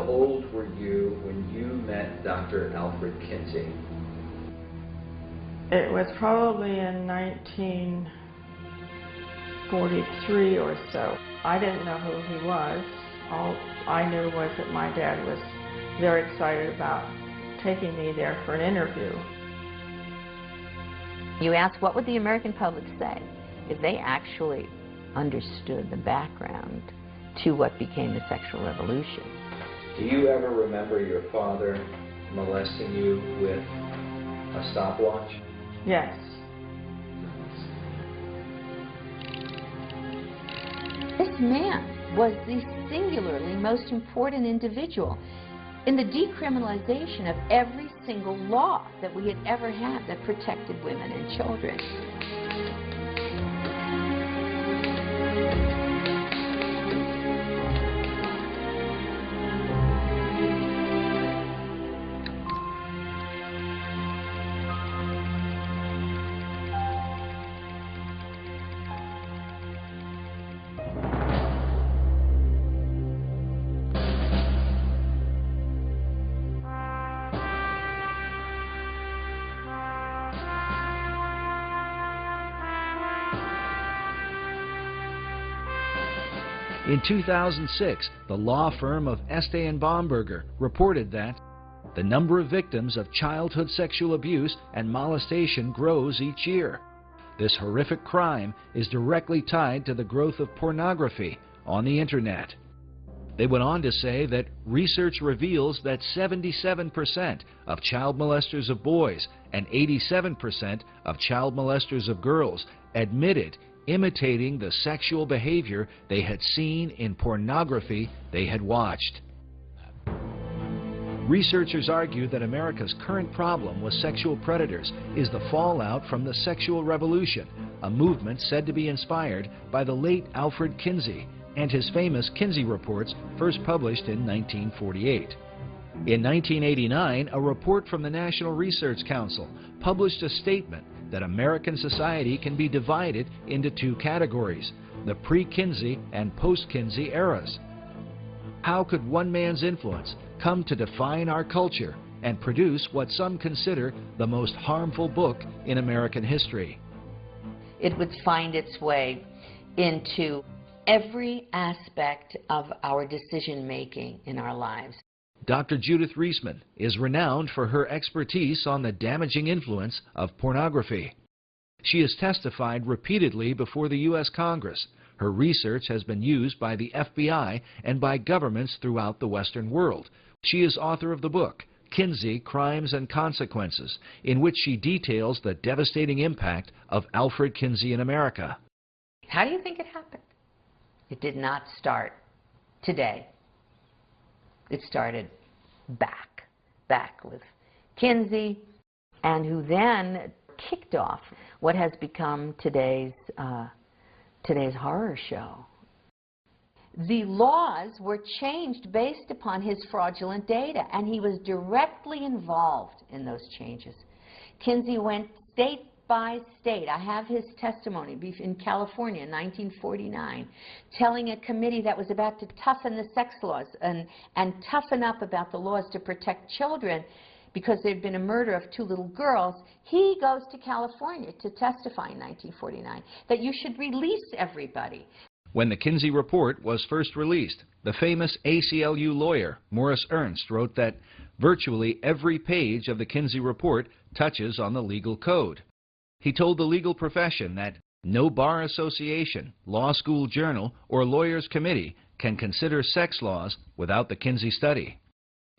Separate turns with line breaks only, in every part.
old were you when you met Dr. Alfred Kinsey?
It was probably in 1943 or so. I didn't know who he was. All I knew was that my dad was very excited about taking me there for an interview.
You ask, what would the American public say if they actually understood the background to what became the sexual revolution?
Do you ever remember your father molesting you with a stopwatch?
Yes.
This man was the singularly most important individual in the decriminalization of every single law that we had ever had that protected women and children.
In 2006, the law firm of Estee and Bomberger reported that the number of victims of childhood sexual abuse and molestation grows each year. This horrific crime is directly tied to the growth of pornography on the internet. They went on to say that research reveals that 77% of child molesters of boys and 87% of child molesters of girls admitted imitating the sexual behavior they had seen in pornography they had watched. Researchers argue that America's current problem with sexual predators is the fallout from the sexual revolution, a movement said to be inspired by the late Alfred Kinsey and his famous Kinsey reports, first published in 1948. In 1989, a report from the National Research Council published a statement that American society can be divided into two categories, the pre-Kinsey and post-Kinsey eras. How could one man's influence come to define our culture and produce what some consider the most harmful book in American history?
It would find its way into every aspect of our decision-making in our lives.
Dr. Judith Reisman is renowned for her expertise on the damaging influence of pornography. She has testified repeatedly before the U.S. Congress. Her research has been used by the FBI and by governments throughout the Western world. She is author of the book, Kinsey, Crimes and Consequences, in which she details the devastating impact of Alfred Kinsey in America.
How do you think it happened? It did not start today. It started back with Kinsey, and who then kicked off what has become today's horror show. The laws were changed based upon his fraudulent data, and he was directly involved in those changes. Kinsey went state by state. I have his testimony in California in 1949, telling a committee that was about to toughen the sex laws and toughen up about the laws to protect children because there had been a murder of 2 little girls. He goes to California to testify in 1949 that you should release everybody.
When the Kinsey report was first released, the famous ACLU lawyer Morris Ernst wrote that virtually every page of the Kinsey report touches on the legal code. He told the legal profession that no bar association, law school journal, or lawyers' committee can consider sex laws without the Kinsey study.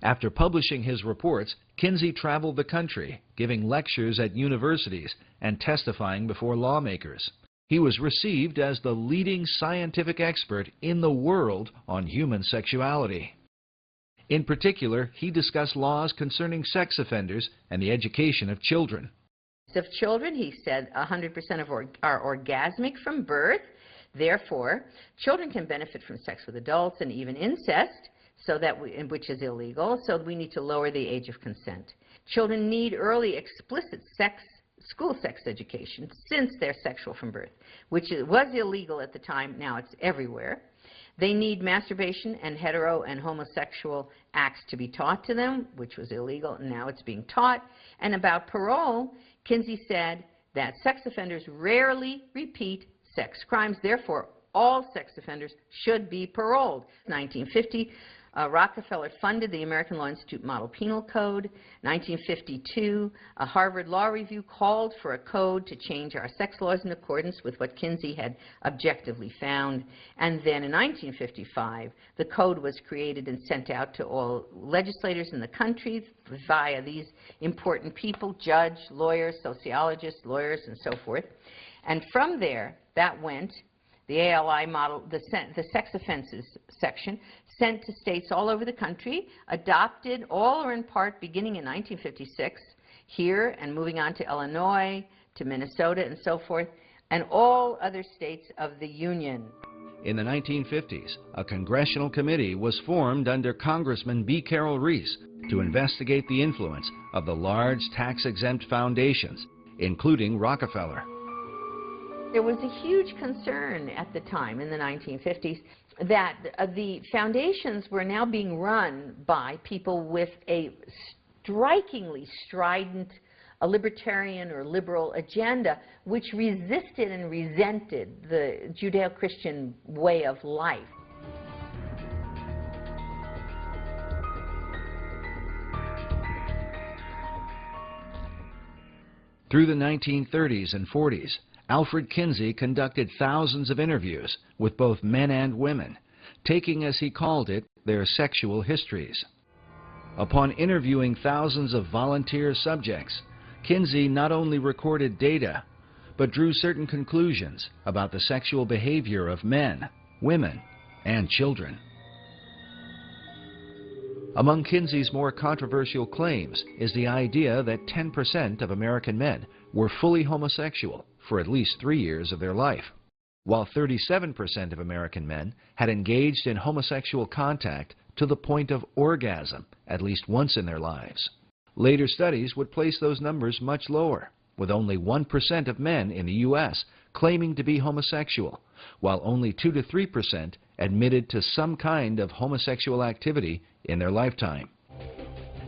After publishing his reports, Kinsey traveled the country, giving lectures at universities and testifying before lawmakers. He was received as the leading scientific expert in the world on human sexuality. In particular, he discussed laws concerning sex offenders and the education of children.
Of children, he said 100% are orgasmic from birth. Therefore, children can benefit from sex with adults and even incest, which is illegal, so we need to lower the age of consent. Children need early explicit school sex education since they're sexual from birth, which was illegal at the time. Now it's everywhere. They need masturbation and hetero and homosexual acts to be taught to them, which was illegal, and now it's being taught. And about parole, Kinsey said that sex offenders rarely repeat sex crimes, therefore all sex offenders should be paroled. 1950, Rockefeller funded the American Law Institute Model Penal Code. 1952, a Harvard Law Review called for a code to change our sex laws in accordance with what Kinsey had objectively found. And then in 1955, the code was created and sent out to all legislators in the country via these important people, judge, lawyers, sociologists, lawyers, and so forth. And from there, that went, the ALI model, the sex offenses section, sent to states all over the country, adopted all or in part beginning in 1956 here and moving on to Illinois, to Minnesota and so forth, and all other states of the Union.
In the 1950s, a congressional committee was formed under Congressman B. Carroll Reese to investigate the influence of the large tax-exempt foundations, including Rockefeller.
There was a huge concern at the time, in the 1950s, that the foundations were now being run by people with a strikingly strident, a libertarian or liberal agenda, which resisted and resented the Judeo-Christian way of life.
Through the 1930s and 40s, Alfred Kinsey conducted thousands of interviews with both men and women, taking, as he called it, their sexual histories. Upon interviewing thousands of volunteer subjects, Kinsey not only recorded data, but drew certain conclusions about the sexual behavior of men, women, and children. Among Kinsey's more controversial claims is the idea that 10% of American men were fully homosexual for at least 3 years of their life, while 37% of American men had engaged in homosexual contact to the point of orgasm at least once in their lives. Later studies would place those numbers much lower, with only 1% of men in the U.S. claiming to be homosexual, while only 2 to 3% admitted to some kind of homosexual activity in their lifetime.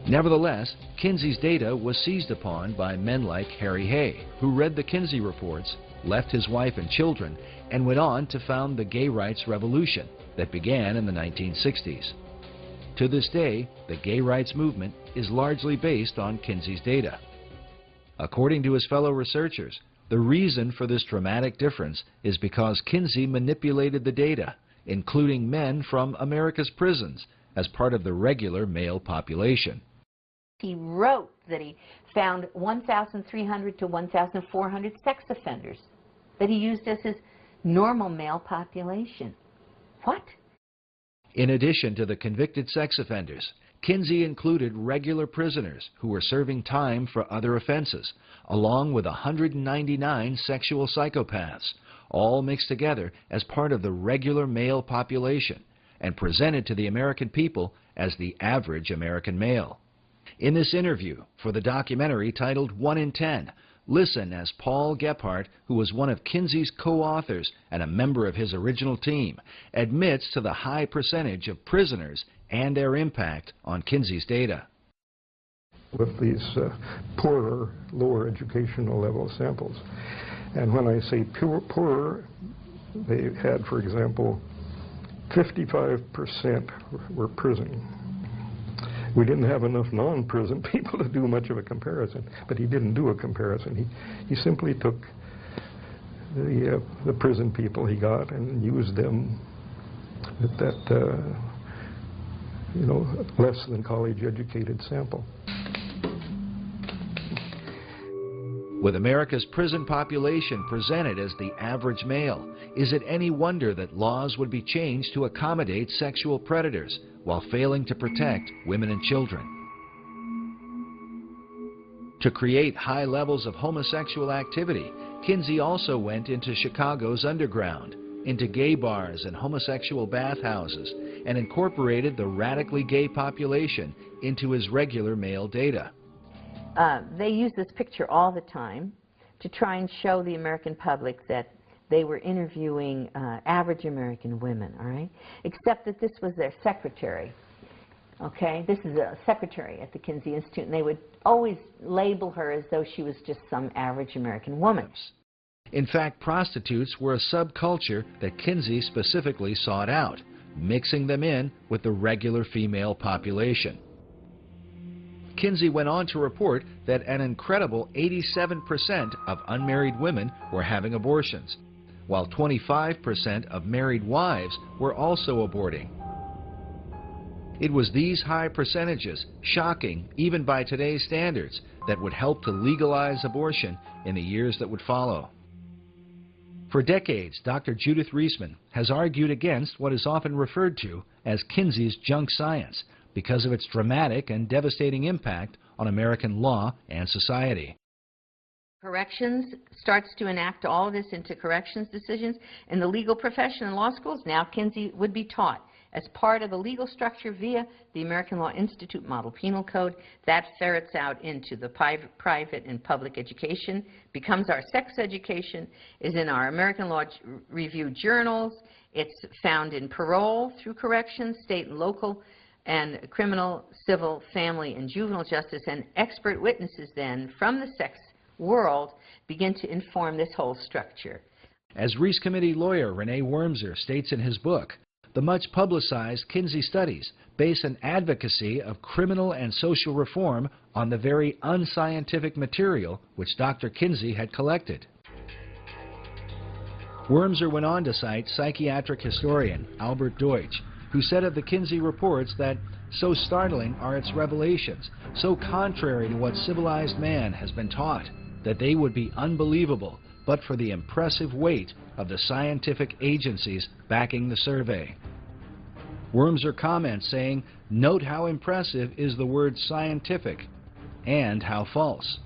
Nevertheless, Kinsey's data was seized upon by men like Harry Hay, who read the Kinsey reports, left his wife and children, and went on to found the gay rights revolution that began in the 1960s. To this day, the gay rights movement is largely based on Kinsey's data. According to his fellow researchers, the reason for this dramatic difference is because Kinsey manipulated the data, including men from America's prisons, as part of the regular male population.
He wrote that he found 1,300 to 1,400 sex offenders that he used as his normal male population. What?
In addition to the convicted sex offenders, Kinsey included regular prisoners who were serving time for other offenses, along with 199 sexual psychopaths, all mixed together as part of the regular male population and presented to the American people as the average American male. In this interview for the documentary titled 1 in 10, listen as Paul Gephardt, who was one of Kinsey's co-authors and a member of his original team, admits to the high percentage of prisoners and their impact on Kinsey's data.
With these poorer, lower educational level samples. And when I say poorer, they had, for example, 55% were prison. We didn't have enough non-prison people to do much of a comparison, but he didn't do a comparison. He simply took the prison people he got and used them with that less than college educated sample.
With America's prison population presented as the average male, is it any wonder that laws would be changed to accommodate sexual predators while failing to protect women and children? To create high levels of homosexual activity, Kinsey also went into Chicago's underground, into gay bars and homosexual bathhouses, and incorporated the radically gay population into his regular male data.
They use this picture all the time to try and show the American public that they were interviewing average American women, all right? Except that this was their secretary, okay? This is a secretary at the Kinsey Institute, and they would always label her as though she was just some average American woman.
In fact, prostitutes were a subculture that Kinsey specifically sought out, mixing them in with the regular female population. Kinsey went on to report that an incredible 87% of unmarried women were having abortions, while 25% of married wives were also aborting. It was these high percentages, shocking even by today's standards, that would help to legalize abortion in the years that would follow. For decades, Dr. Judith Reisman has argued against what is often referred to as Kinsey's junk science because of its dramatic and devastating impact on American law and society.
Corrections starts to enact all of this into corrections decisions. In the legal profession and law schools, now Kinsey would be taught as part of the legal structure via the American Law Institute Model Penal Code. That ferrets out into the private and public education, becomes our sex education, is in our American Law Review journals. It's found in parole through corrections, state and local, and criminal, civil, family, and juvenile justice. And expert witnesses then from the sex world begin to inform this whole structure.
As Reese Committee lawyer Renee Wormser states in his book, the much-publicized Kinsey studies base an advocacy of criminal and social reform on the very unscientific material which Dr. Kinsey had collected. Wormser went on to cite psychiatric historian Albert Deutsch, who said of the Kinsey reports that so startling are its revelations, so contrary to what civilized man has been taught, that they would be unbelievable but for the impressive weight of the scientific agencies backing the survey. Wormser comments saying, "Note how impressive is the word scientific and how false."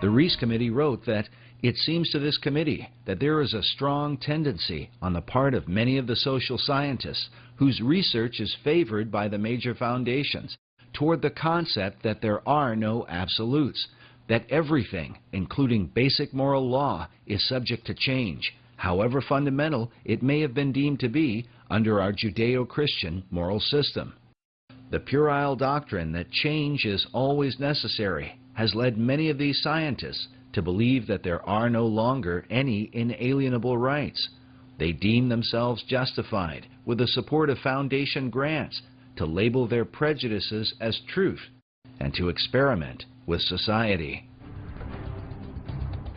The Reese Committee wrote that it seems to this committee that there is a strong tendency on the part of many of the social scientists whose research is favored by the major foundations toward the concept that there are no absolutes, that everything, including basic moral law, is subject to change, however fundamental it may have been deemed to be under our Judeo-Christian moral system. The puerile doctrine that change is always necessary has led many of these scientists to believe that there are no longer any inalienable rights. They deem themselves justified, with the support of foundation grants, to label their prejudices as truth and to experiment with society.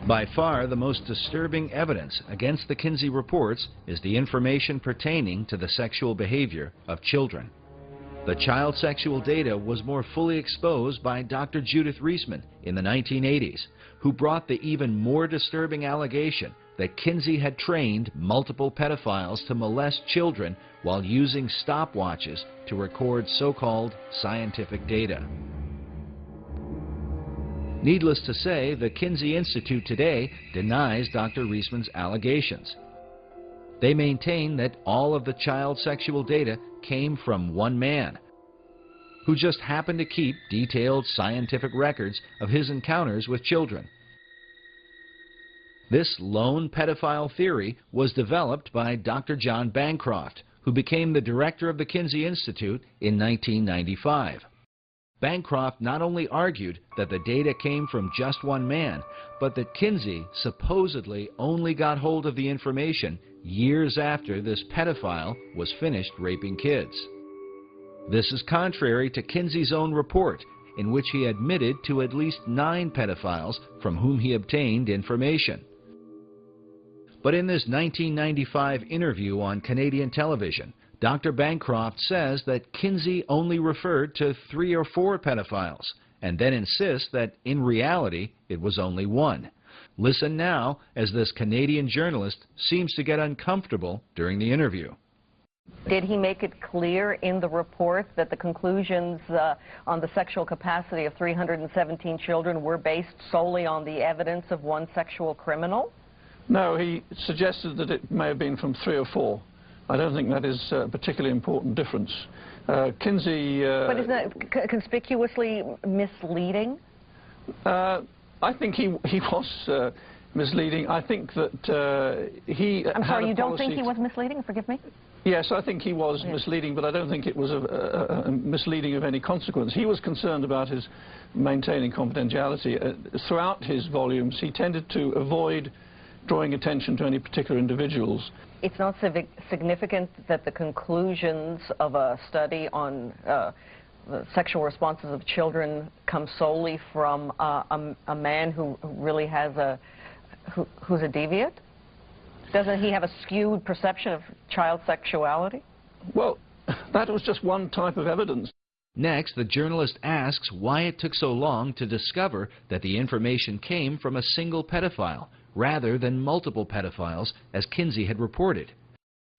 By far, the most disturbing evidence against the Kinsey reports is the information pertaining to the sexual behavior of children. The child sexual data was more fully exposed by Dr. Judith Reisman in the 1980s, who brought the even more disturbing allegation that Kinsey had trained multiple pedophiles to molest children while using stopwatches to record so-called scientific data. Needless to say, the Kinsey Institute today denies Dr. Reisman's allegations. They maintain that all of the child sexual data came from one man, who just happened to keep detailed scientific records of his encounters with children. This lone pedophile theory was developed by Dr. John Bancroft, who became the director of the Kinsey Institute in 1995. Bancroft not only argued that the data came from just one man, but that Kinsey supposedly only got hold of the information years after this pedophile was finished raping kids. This is contrary to Kinsey's own report, in which he admitted to at least 9 pedophiles from whom he obtained information. But in this 1995 interview on Canadian television, Dr. Bancroft says that Kinsey only referred to 3 or 4 pedophiles, and then insists that in reality it was only 1. Listen now as this Canadian journalist seems to get uncomfortable during the interview.
Did he make it clear in the report that the conclusions on the sexual capacity of 317 children were based solely on the evidence of one sexual criminal?
No, he suggested that it may have been from 3 or 4. I don't think that is a particularly important difference. Kinsey...
but isn't that conspicuously misleading?
I think he was misleading. I think that he
I'm sorry, you don't think he was misleading? Forgive me?
Yes, I think he was misleading, but I don't think it was a misleading of any consequence. He was concerned about his maintaining confidentiality. Throughout his volumes, he tended to avoid drawing attention to any particular individuals.
It's not significant that the conclusions of a study on the sexual responses of children come solely from a man who really has who's a deviant? Doesn't he have a skewed perception of child sexuality?
Well, that was just one type of evidence.
Next, the journalist asks why it took so long to discover that the information came from a single pedophile rather than multiple pedophiles, as Kinsey had reported.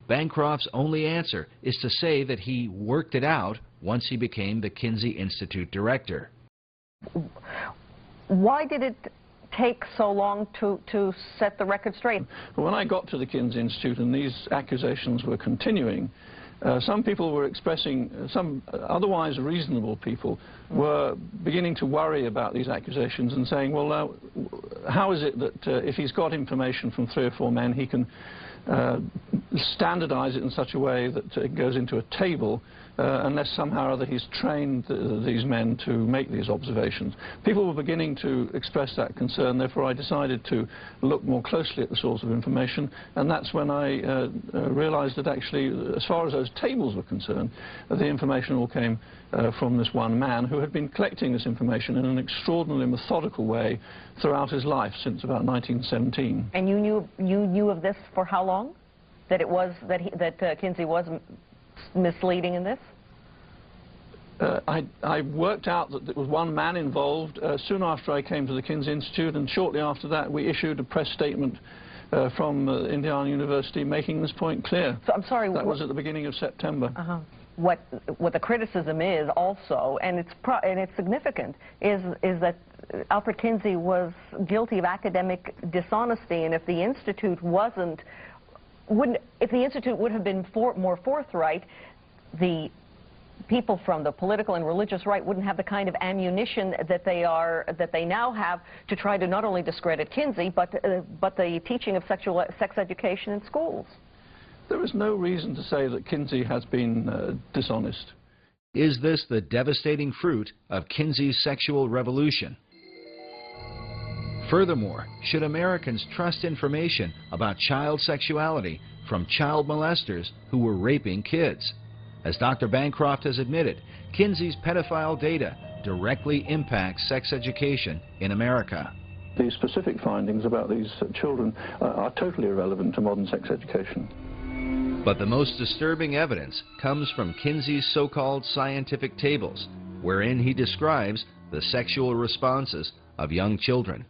Bancroft's only answer is to say that he worked it out once he became the Kinsey Institute director.
Why did it take so long to set the record straight?
When I got to the Kinsey Institute and these accusations were continuing, some people were expressing, some otherwise reasonable people were beginning to worry about these accusations and saying, well, now, how is it that if he's got information from 3 or 4 men, he can standardize it in such a way that it goes into a table unless somehow or other he's trained these men to make these observations. People were beginning to express that concern, therefore I decided to look more closely at the source of information, and that's when I realized that actually, as far as those tables were concerned, the information all came from this one man who had been collecting this information in an extraordinarily methodical way throughout his life since about 1917.
And you knew of this for how long? That it was that Kinsey was misleading in this?
I worked out that there was one man involved soon after I came to the Kinsey Institute, and shortly after that we issued a press statement from Indiana University making this point clear.
So, I'm sorry.
That was at the beginning of September.
What the criticism is also, and it's significant, is that Alfred Kinsey was guilty of academic dishonesty, and if the Institute if the Institute would have been more forthright, the people from the political and religious right wouldn't have the kind of ammunition that they now have to try to not only discredit Kinsey, but the teaching of sex education in schools.
There is no reason to say that Kinsey has been dishonest.
Is this the devastating fruit of Kinsey's sexual revolution? Furthermore, should Americans trust information about child sexuality from child molesters who were raping kids? As Dr. Bancroft has admitted, Kinsey's pedophile data directly impacts sex education in America.
These specific findings about these children are totally irrelevant to modern sex education.
But the most disturbing evidence comes from Kinsey's so-called scientific tables, wherein he describes the sexual responses of young children.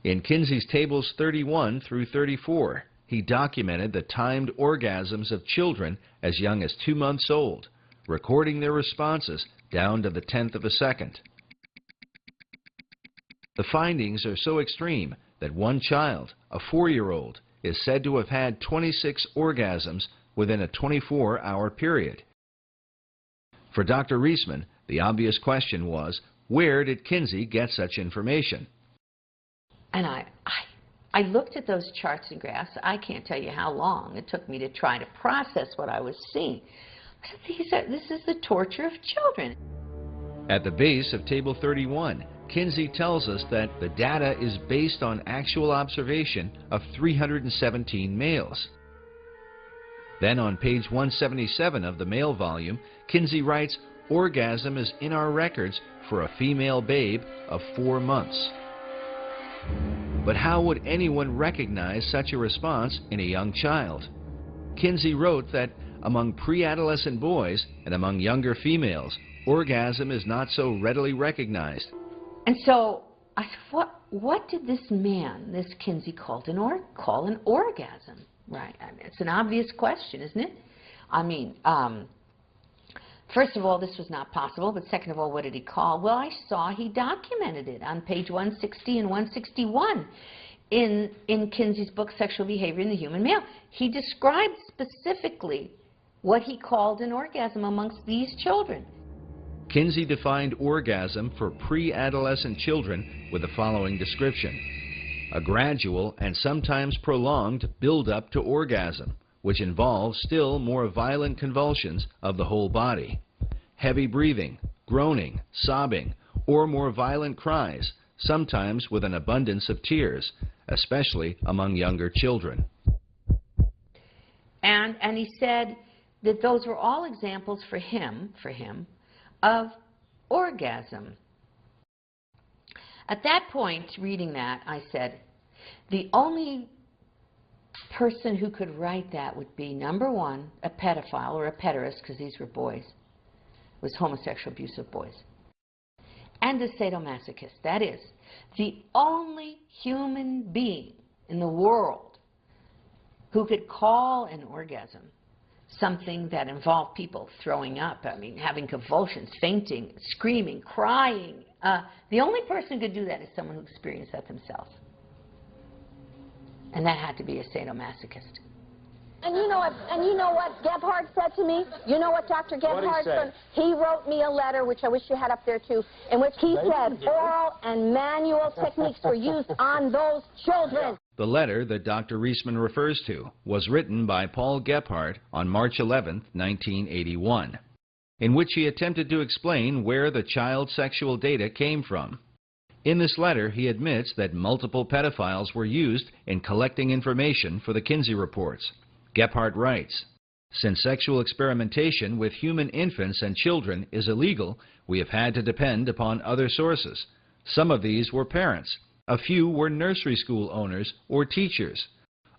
In Kinsey's tables 31 through 34, he documented the timed orgasms of children as young as 2 months old, recording their responses down to the 10th of a second. The findings are so extreme that one child, a 4-year-old, is said to have had 26 orgasms within a 24-hour period. For Dr. Reisman, the obvious question was, where did Kinsey get such information?
And I looked at those charts and graphs. I can't tell you how long it took me to try to process what I was seeing. This is the torture of children.
At the base of Table 31, Kinsey tells us that the data is based on actual observation of 317 males. Then on page 177 of the male volume, Kinsey writes, "Orgasm is in our records for a female babe of 4 months." But how would anyone recognize such a response in a young child? Kinsey wrote that among pre-adolescent boys and among younger females, orgasm is not so readily recognized.
And so I thought, what did this man, this Kinsey, call an orgasm? Right? I mean, it's an obvious question, isn't it? I mean, first of all, this was not possible, but second of all, what did he call? Well, I saw he documented it on page 160 and 161. in Kinsey's book, Sexual Behavior in the Human Male. He described specifically what he called an orgasm amongst these children.
Kinsey defined orgasm for pre-adolescent children with the following description: a gradual and sometimes prolonged build-up to orgasm, which involves still more violent convulsions of the whole body, heavy breathing, groaning, sobbing, or more violent cries, sometimes with an abundance of tears, especially among younger children.
And he said that those were all examples for him, of orgasm. At that point, reading that, I said, the only person who could write that would be, number one, a pedophile or a pederast, because these were boys. It was homosexual abuse of boys. And a sadomasochist. That is, the only human being in the world who could call an orgasm something that involved people throwing up, I mean, having convulsions, fainting, screaming, crying. The only person who could do that is someone who experienced that themselves. And that had to be a sadomasochist.
And you know what Gebhardt said to me? You know what Dr. Gebhardt said? He wrote me a letter, which I wish you had up there too, in which he said oral and manual techniques were used on those children.
The letter that Dr. Reisman refers to was written by Paul Gebhardt on March 11, 1981, in which he attempted to explain where the child sexual data came from. In this letter, he admits that multiple pedophiles were used in collecting information for the Kinsey reports. Gebhardt writes, "Since sexual experimentation with human infants and children is illegal, we have had to depend upon other sources. Some of these were parents. A few were nursery school owners or teachers.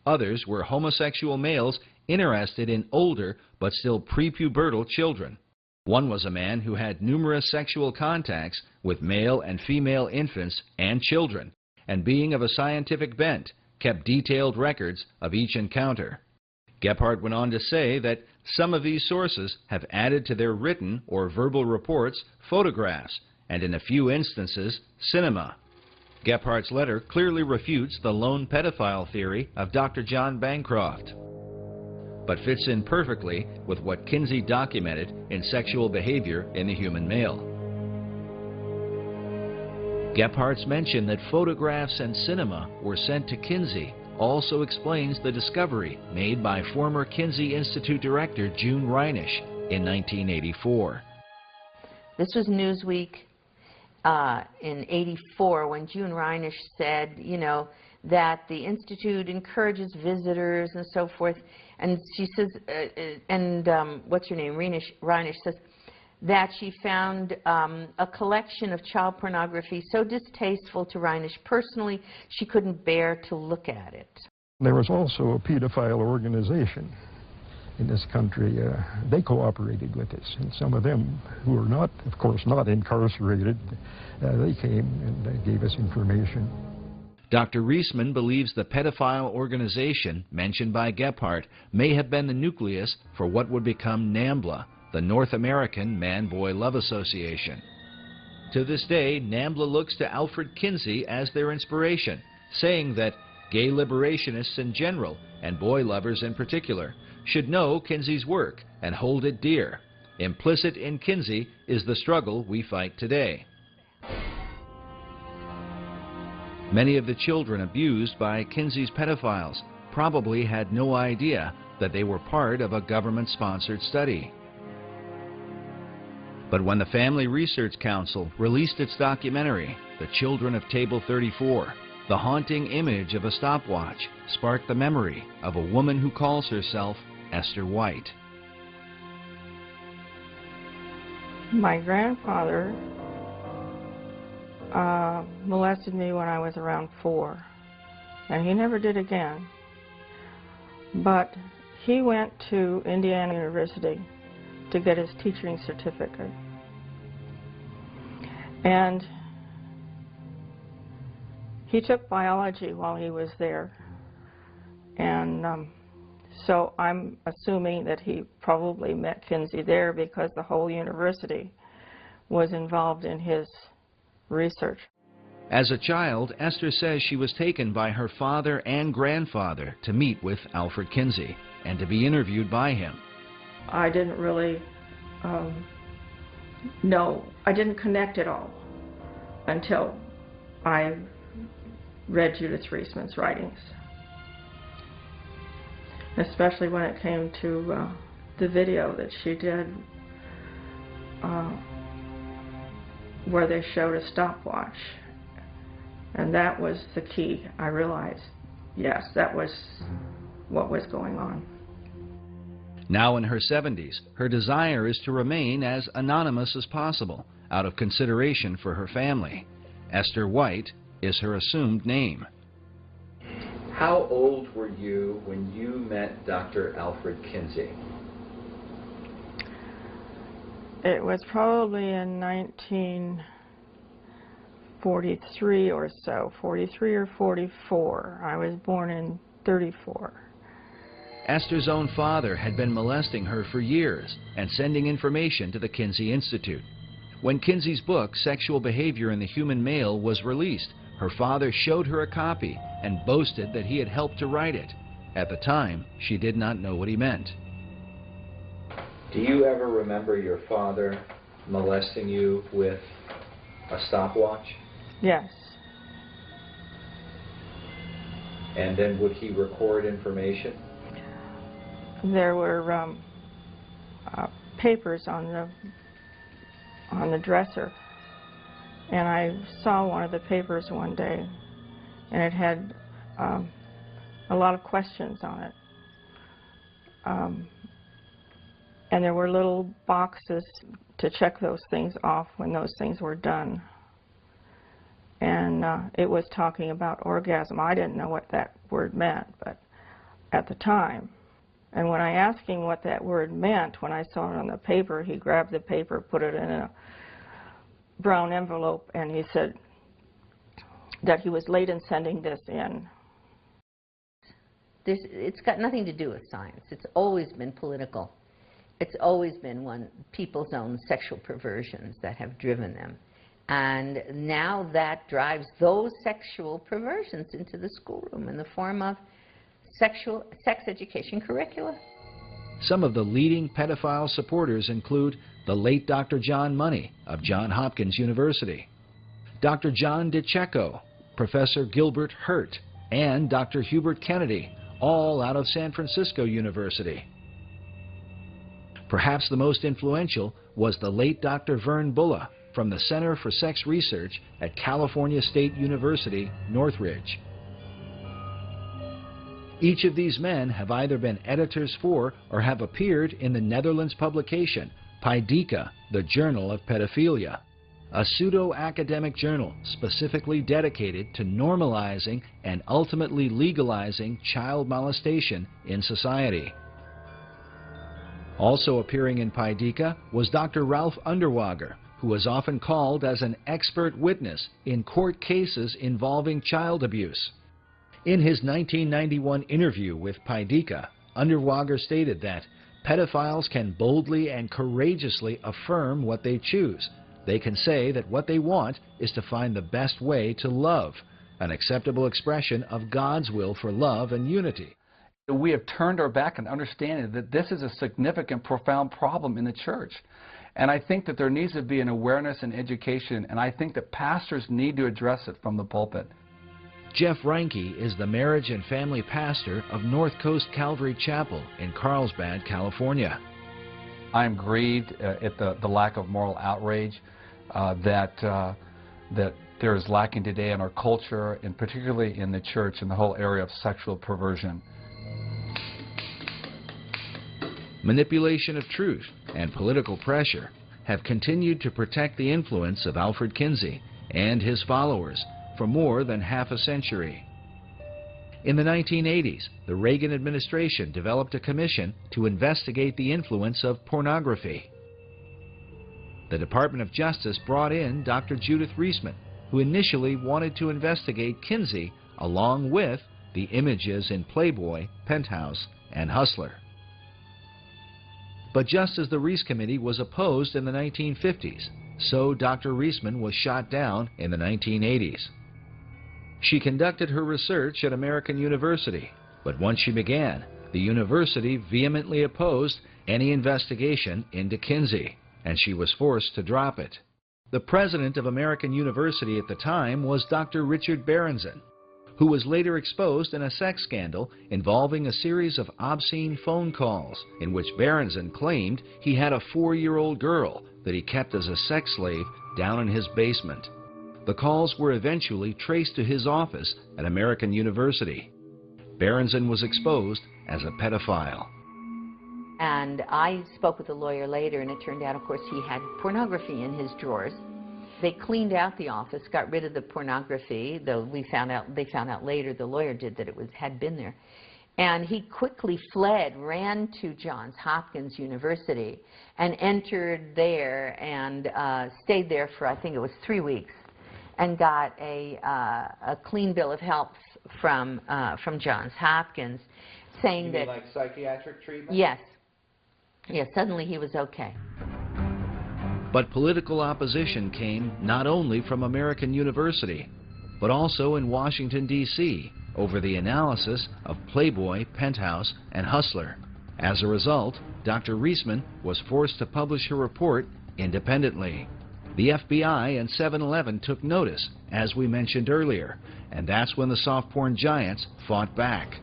Others were homosexual males interested in older but still prepubertal children. One was a man who had numerous sexual contacts with male and female infants and children, and being of a scientific bent, kept detailed records of each encounter." Gebhardt went on to say that some of these sources have added to their written or verbal reports photographs, and in a few instances, cinema. Gephardt's letter clearly refutes the lone pedophile theory of Dr. John Bancroft, but fits in perfectly with what Kinsey documented in Sexual Behavior in the Human Male. Gephardt's mention that photographs and cinema were sent to Kinsey also explains the discovery made by former Kinsey Institute director June Reinisch in 1984.
This was Newsweek in '84 when June Reinisch said, you know, that the Institute encourages visitors and so forth. And she says, what's her name, Reinisch says, that she found a collection of child pornography so distasteful to Reinisch personally, she couldn't bear to look at it.
There was also a pedophile organization in this country. They cooperated with us, and some of them who were not, of course, not incarcerated, they came and they gave us information.
Dr. Reisman believes the pedophile organization mentioned by Gebhardt may have been the nucleus for what would become NAMBLA, the North American Man-Boy Love Association. To this day, NAMBLA looks to Alfred Kinsey as their inspiration, saying that gay liberationists in general, and boy lovers in particular, should know Kinsey's work and hold it dear. Implicit in Kinsey is the struggle we fight today. Many of the children abused by Kinsey's pedophiles probably had no idea that they were part of a government-sponsored study. But when the Family Research Council released its documentary, The Children of Table 34, the haunting image of a stopwatch sparked the memory of a woman who calls herself Esther White.
My grandfather molested me when I was around 4, and he never did again. But he went to Indiana University to get his teaching certificate. And he took biology while he was there. And so I'm assuming that he probably met Kinsey there because the whole university was involved in his research.
As a child, Esther says she was taken by her father and grandfather to meet with Alfred Kinsey and to be interviewed by him.
I didn't really I didn't connect at all until I read Judith Reisman's writings, especially when it came to the video that she did where they showed a stopwatch. And that was the key. I realized, yes, that was what was going on.
Now in her 70s, her desire is to remain as anonymous as possible, out of consideration for her family. Esther White is her assumed name.
How old were you when you met Dr. Alfred Kinsey?
It was probably in 1943 or so, 43 or 44. I was born in 34.
Esther's own father had been molesting her for years and sending information to the Kinsey Institute. When Kinsey's book, Sexual Behavior in the Human Male, was released, her father showed her a copy and boasted that he had helped to write it. At the time, she did not know what he meant.
Do you ever remember your father molesting you with a stopwatch?
Yes.
And then would he record information?
There were papers on the dresser, and I saw one of the papers one day, and it had a lot of questions on it. And there were little boxes to check those things off when those things were done. And it was talking about orgasm. I didn't know what that word meant, but at the time. And when I asked him what that word meant, when I saw it on the paper, he grabbed the paper, put it in a brown envelope, and he said that he was late in sending this in.
It's got nothing to do with science. It's always been political. It's always been people's own sexual perversions that have driven them. And now that drives those sexual perversions into the schoolroom in the form of sex education curricula.
Some of the leading pedophile supporters include the late Dr. John Money of Johns Hopkins University, Dr. John DiCecco, Professor Gilbert Hurt, and Dr. Hubert Kennedy, all out of San Francisco University. Perhaps the most influential was the late Dr. Vern Bulla from the Center for Sex Research at California State University, Northridge. Each of these men have either been editors for or have appeared in the Netherlands publication, Deze, the Journal of Pedophilia, a pseudo-academic journal specifically dedicated to normalizing and ultimately legalizing child molestation in society. Also appearing in Deze was Dr. Ralph Underwager, who was often called as an expert witness in court cases involving child abuse. In his 1991 interview with Deze, Underwager stated that pedophiles can boldly and courageously affirm what they choose. They can say that what they want is to find the best way to love, an acceptable expression of God's will for love and unity.
We have turned our back on understanding that this is a significant, profound problem in the church. And I think that there needs to be an awareness and education, and I think that pastors need to address it from the pulpit.
Jeff Reinke is the marriage and family pastor of North Coast Calvary Chapel in Carlsbad, California.
I am grieved at the lack of moral outrage that there is lacking today in our culture, and particularly in the church, in the whole area of sexual perversion.
Manipulation of truth and political pressure have continued to protect the influence of Alfred Kinsey and his followers for more than half a century. In the 1980s, the Reagan administration developed a commission to investigate the influence of pornography. The Department of Justice brought in Dr. Judith Reisman, who initially wanted to investigate Kinsey along with the images in Playboy, Penthouse, and Hustler. But just as the Reis Committee was opposed in the 1950s, So Dr. Reisman was shot down in the 1980s. She conducted her research at American University, but once she began, the university vehemently opposed any investigation into Kinsey, and she was forced to drop it. The president of American University at the time was Dr. Richard Berenson, who was later exposed in a sex scandal involving a series of obscene phone calls in which Berenson claimed he had a 4-year-old girl that he kept as a sex slave down in his basement. The calls were eventually traced to his office at American University. Berenson was exposed as a pedophile.
And I spoke with a lawyer later, and it turned out, of course, he had pornography in his drawers. They cleaned out the office, got rid of the pornography, though they found out later, the lawyer did, that it had been there. And he quickly fled, ran to Johns Hopkins University, and entered there and stayed there for, I think it was 3 weeks, and got a clean bill of health from Johns Hopkins, saying that...
You mean like psychiatric treatment?
Yes. Yes, suddenly he was okay.
But political opposition came not only from American University, but also in Washington, D.C., over the analysis of Playboy, Penthouse, and Hustler. As a result, Dr. Reisman was forced to publish her report independently. The FBI and 7-Eleven took notice, as we mentioned earlier, and that's when the soft porn giants fought back.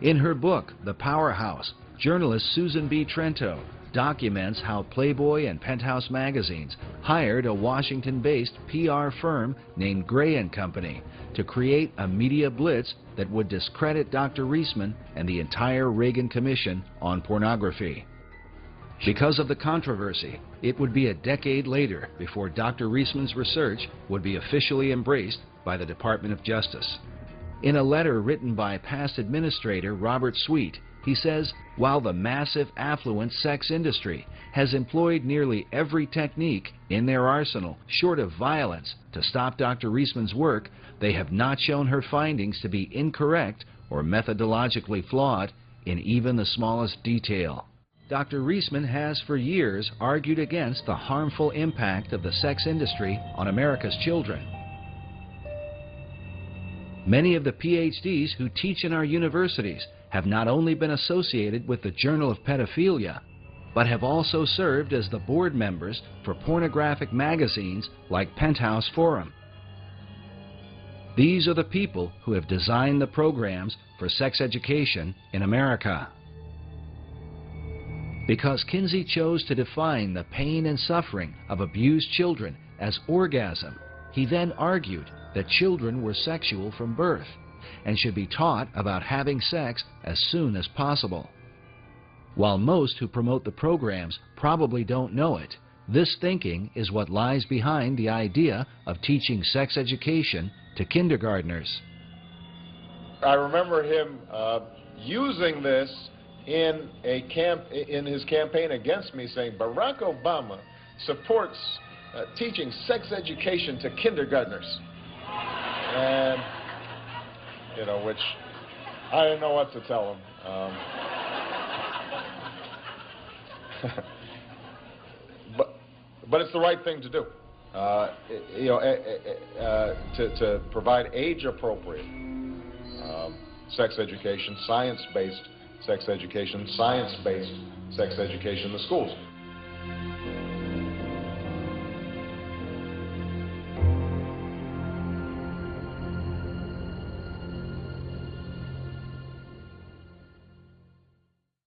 In her book, The Powerhouse, journalist Susan B. Trento documents how Playboy and Penthouse magazines hired a Washington-based PR firm named Gray & Company to create a media blitz that would discredit Dr. Reisman and the entire Reagan Commission on pornography. Because of the controversy, it would be a decade later before Dr. Reisman's research would be officially embraced by the Department of Justice. In a letter written by past administrator Robert Sweet, he says, while the massive affluent sex industry has employed nearly every technique in their arsenal short of violence to stop Dr. Reisman's work, they have not shown her findings to be incorrect or methodologically flawed in even the smallest detail. Dr. Reisman has for years argued against the harmful impact of the sex industry on America's children. Many of the PhDs who teach in our universities have not only been associated with the Journal of Pedophilia, but have also served as the board members for pornographic magazines like Penthouse Forum. These are the people who have designed the programs for sex education in America. Because Kinsey chose to define the pain and suffering of abused children as orgasm, he then argued that children were sexual from birth and should be taught about having sex as soon as possible. While most who promote the programs probably don't know it, this thinking is what lies behind the idea of teaching sex education to kindergartners.
I remember him using this in his campaign against me, saying Barack Obama supports teaching sex education to kindergartners. And, you know, which I didn't know what to tell him. But it's the right thing to do. To provide age-appropriate sex education, science-based sex education, science-based sex education in the schools.